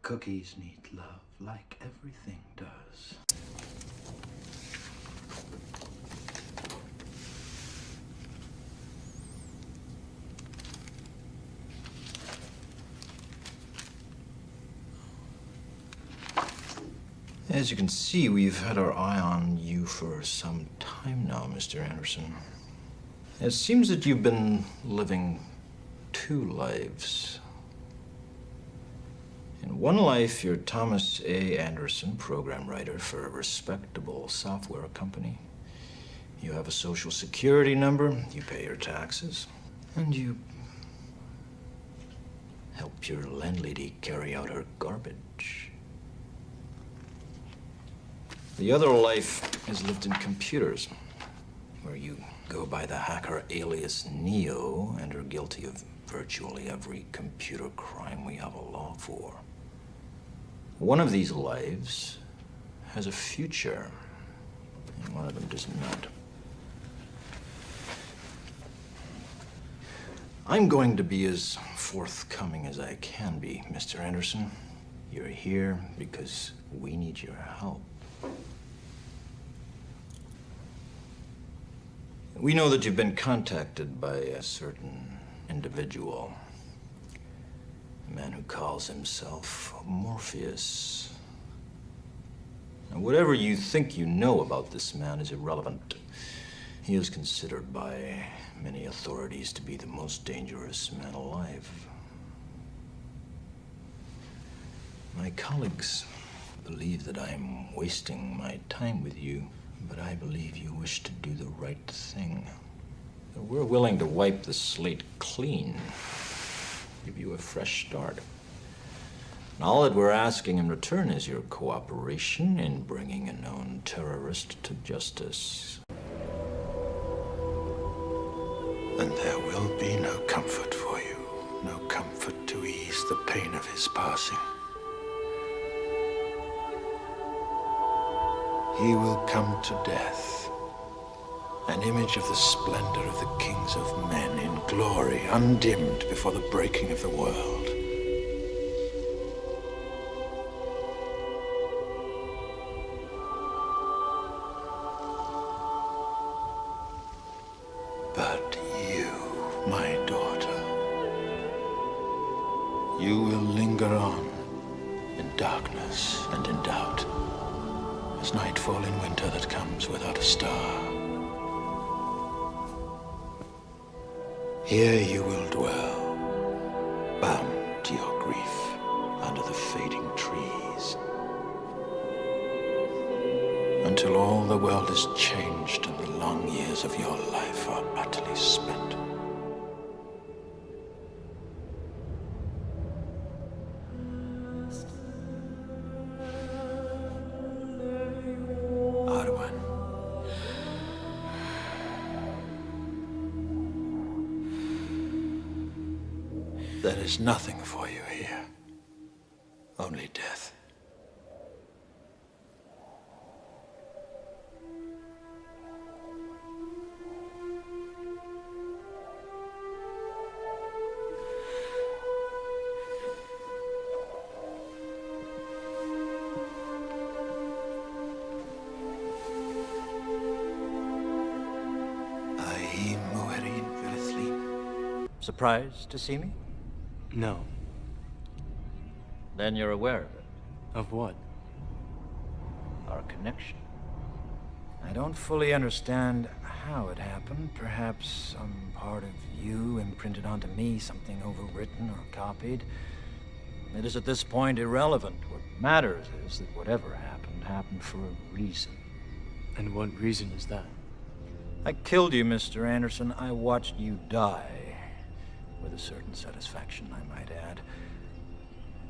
Cookies need love, like everything does. As you can see, we've had our eye on you for some time now, Mr. Anderson. It seems that you've been living two lives. In one life, you're Thomas A. Anderson, program writer for a respectable software company. You have a social security number, you pay your taxes, and you help your landlady carry out her garbage. The other life is lived in computers, where you go by the hacker alias Neo and are guilty of virtually every computer crime we have a law for. One of these lives has a future, and one of them does not. I'm going to be as forthcoming as I can be, Mr. Anderson. You're here because we need your help. We know that you've been contacted by a certain individual, a man who calls himself Morpheus. Now, whatever you think you know about this man is irrelevant. He is considered by many authorities to be the most dangerous man alive. My colleagues believe that I'm wasting my time with you, but I believe you wish to do the right thing. We're willing to wipe the slate clean, give you a fresh start. And all that we're asking in return is your cooperation in bringing a known terrorist to justice. And there will be no comfort for you, no comfort to ease the pain of his passing. He will come to death, an image of the splendor of the kings of men in glory, undimmed before the breaking of the world. But you, my daughter, you will linger on in darkness and in doubt. As nightfall in winter that comes without a star. Here you will dwell, bound to your grief under the fading trees, until all the world is changed and the long years of your life are utterly spent. There is nothing for you here, only death. Surprised to see me? No. Then you're aware of it. Of what? Our connection. I don't fully understand how it happened. Perhaps some part of you imprinted onto me, something overwritten or copied. It is at this point irrelevant. What matters is that whatever happened, happened for a reason. And what reason is that? I killed you, Mr. Anderson. I watched you die. With a certain satisfaction, I might add.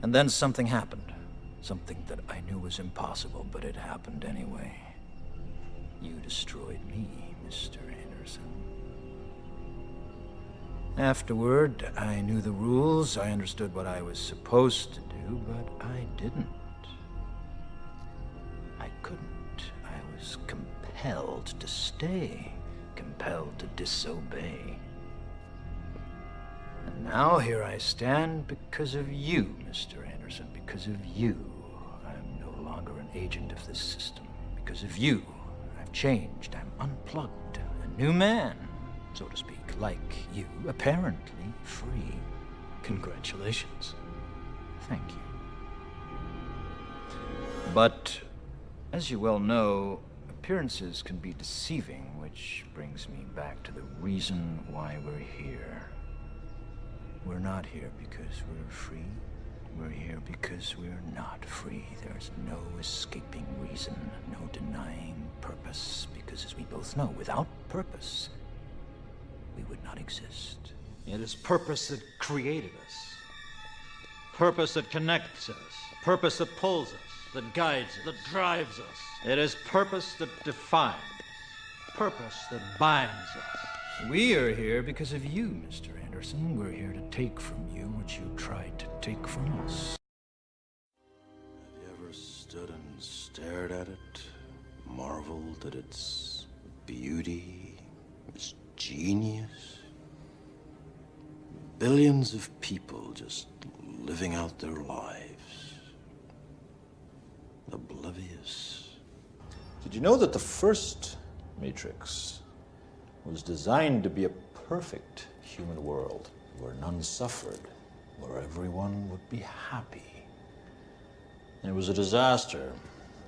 And then something happened. Something that I knew was impossible, but it happened anyway. You destroyed me, Mr. Anderson. Afterward, I knew the rules. I understood what I was supposed to do, but I didn't. I couldn't. I was compelled to stay, compelled to disobey. And Now here I stand because of you, Mr. Anderson. Because of you, I'm no longer an agent of this system. Because of you, I've changed. I'm unplugged. A new man, so to speak. Like you, apparently free. Congratulations. Thank you. But, as you well know, appearances can be deceiving, which brings me back to the reason why we're here. We're not here because we're free. We're here because we're not free. There's no escaping reason, no denying purpose, because as we both know, without purpose, we would not exist. It is purpose that created us. Purpose that connects us. Purpose that pulls us, that guides us, that drives us. It is purpose that defines. Purpose that binds us. We are here because of you, Mr. Anderson. We're here to take from you what you tried to take from us. Have you ever stood and stared at it, marveled at its beauty, its genius? Billions of people just living out their lives, oblivious. Did you know that the first Matrix was designed to be a perfect human world where none suffered, where everyone would be happy? And it was a disaster.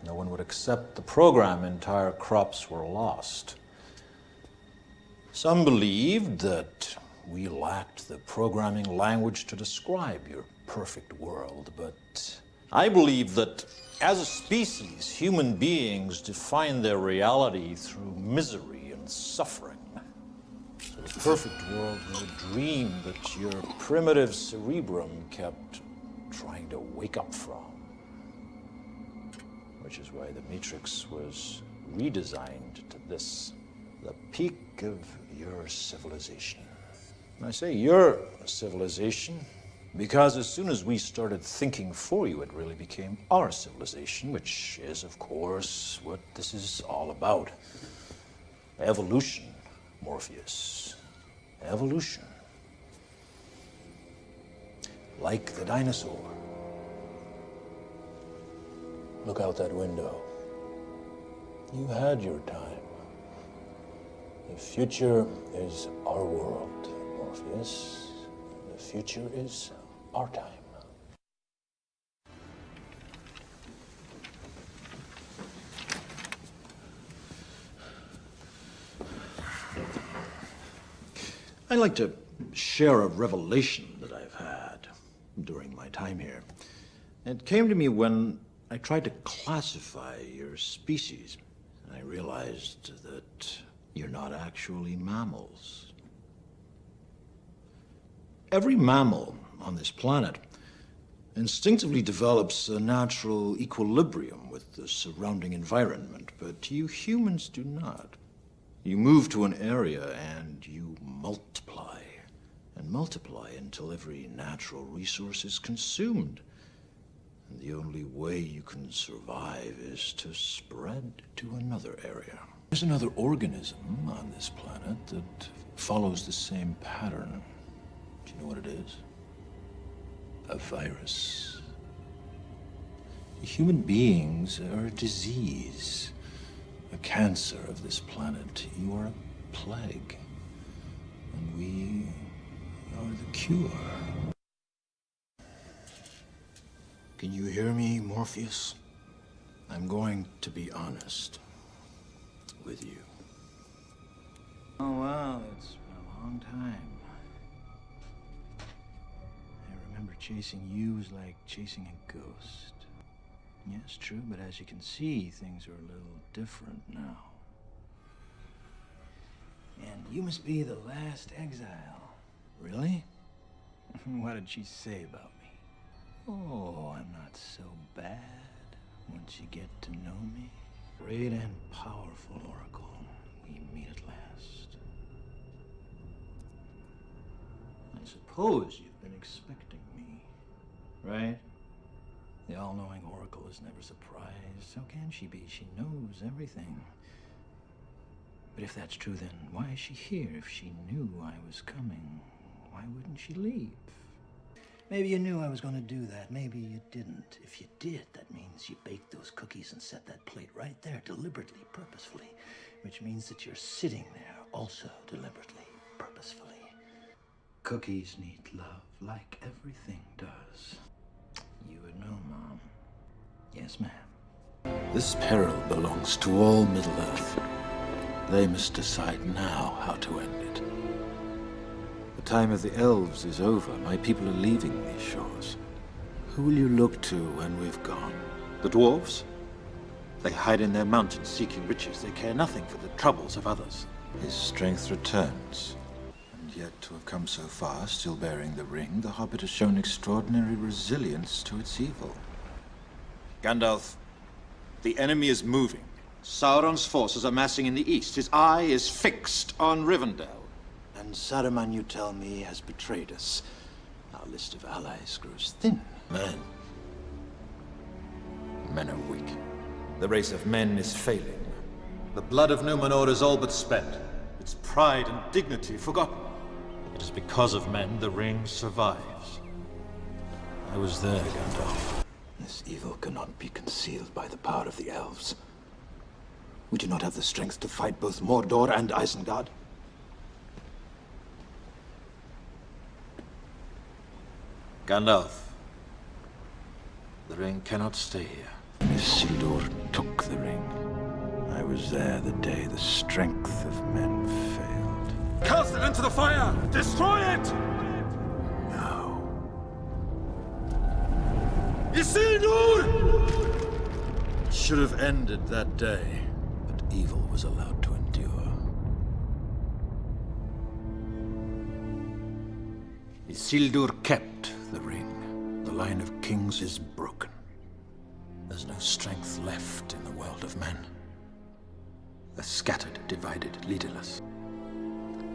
No one would accept the program. Entire crops were lost. Some believed that we lacked the programming language to describe your perfect world, but I believe that as a species, human beings define their reality through misery and suffering. So the perfect world was a dream that your primitive cerebrum kept trying to wake up from. Which is why the Matrix was redesigned to this, the peak of your civilization. And I say your civilization because as soon as we started thinking for you, it really became our civilization, which is, of course, what this is all about. Evolution, Morpheus. Evolution. Like the dinosaur. Look out that window. You had your time. The future is our world, Morpheus. The future is our time. I'd like to share a revelation that I've had during my time here. It came to me when I tried to classify your species, and I realized that you're not actually mammals. Every mammal on this planet instinctively develops a natural equilibrium with the surrounding environment, but you humans do not. You move to an area and you multiply, and multiply until every natural resource is consumed. And the only way you can survive is to spread to another area. There's another organism on this planet that follows the same pattern. Do you know what it is? A virus. Human beings are a disease, a cancer of this planet. You are a plague, and we are the cure. Can you hear me, Morpheus? I'm going to be honest with you. Oh, wow, it's been a long time. I remember chasing you was like chasing a ghost. Yes, true, but as you can see, things are a little different now. And you must be the last exile. Really? What did she say about me? Oh, I'm not so bad once you get to know me. Great and powerful Oracle, we meet at last. I suppose you've been expecting me, right? The all-knowing Oracle is never surprised. How can she be? She knows everything. But if that's true, then why is she here if she knew I was coming? Why wouldn't she leave? Maybe you knew I was going to do that. Maybe you didn't. If you did, that means you baked those cookies and set that plate right there deliberately, purposefully. Which means that you're sitting there also deliberately, purposefully. Cookies need love like everything does. You would know, Mom. Yes, ma'am. This peril belongs to all Middle-earth. They must decide now how to end it. The time of the elves is over. My people are leaving these shores. Who will you look to when we've gone? The dwarves? They hide in their mountains seeking riches. They care nothing for the troubles of others. His strength returns. And yet to have come so far, still bearing the ring, the hobbit has shown extraordinary resilience to its evil. Gandalf, the enemy is moving. Sauron's forces are massing in the east. His eye is fixed on Rivendell. And Saruman, you tell me, has betrayed us. Our list of allies grows thin. Men are weak. The race of men is failing. The blood of Numenor is all but spent. Its pride and dignity forgotten. It is because of men the ring survives. I was there, Gandalf. This evil cannot be concealed by the power of the elves. We do not have the strength to fight both Mordor and Isengard. Gandalf, the ring cannot stay here. Isildur took the ring. I was there the day the strength of men failed. Cast it into the fire! Destroy it! No. Isildur! It should have ended that day, but evil was allowed to endure. Isildur kept the ring. The line of kings is broken. There's no strength left in the world of men. They're scattered, divided, leaderless.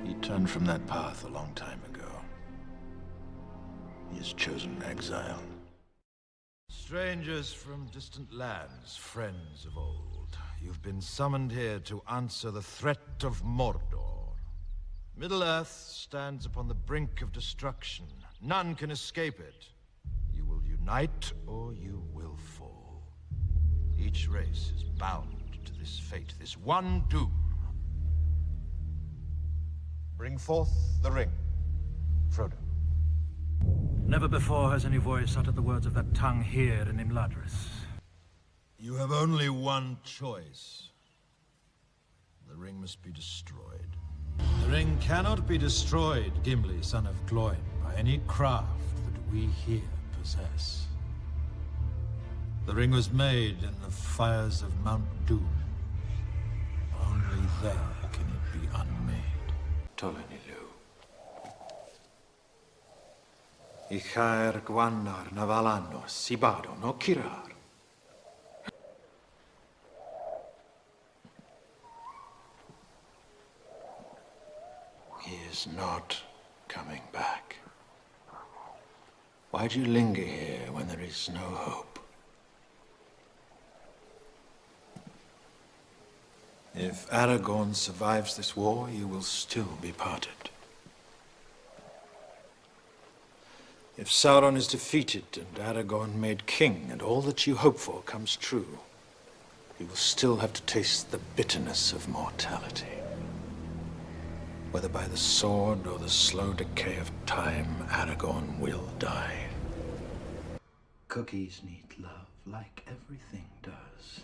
He turned from that path a long time ago. He has chosen exile. Strangers from distant lands, friends of old, you've been summoned here to answer the threat of Mordor. Middle-earth stands upon the brink of destruction. None can escape it. You will unite or you will fall. Each race is bound to this fate, this one doom. Bring forth the ring, Frodo. Never before has any voice uttered the words of that tongue here in Imladris. You have only one choice. The ring must be destroyed. The ring cannot be destroyed, Gimli, son of Gloin, by any craft that we here possess. The ring was made in the fires of Mount Doom. Only there can it be unmade. Tolenilu. Ichair Gwanar Navalano Sibado no Kirar. He is not coming back. Why do you linger here when there is no hope? If Aragorn survives this war, you will still be parted. If Sauron is defeated and Aragorn made king and all that you hope for comes true, you will still have to taste the bitterness of mortality. Whether by the sword or the slow decay of time, Aragorn will die. Cookies need love like everything does.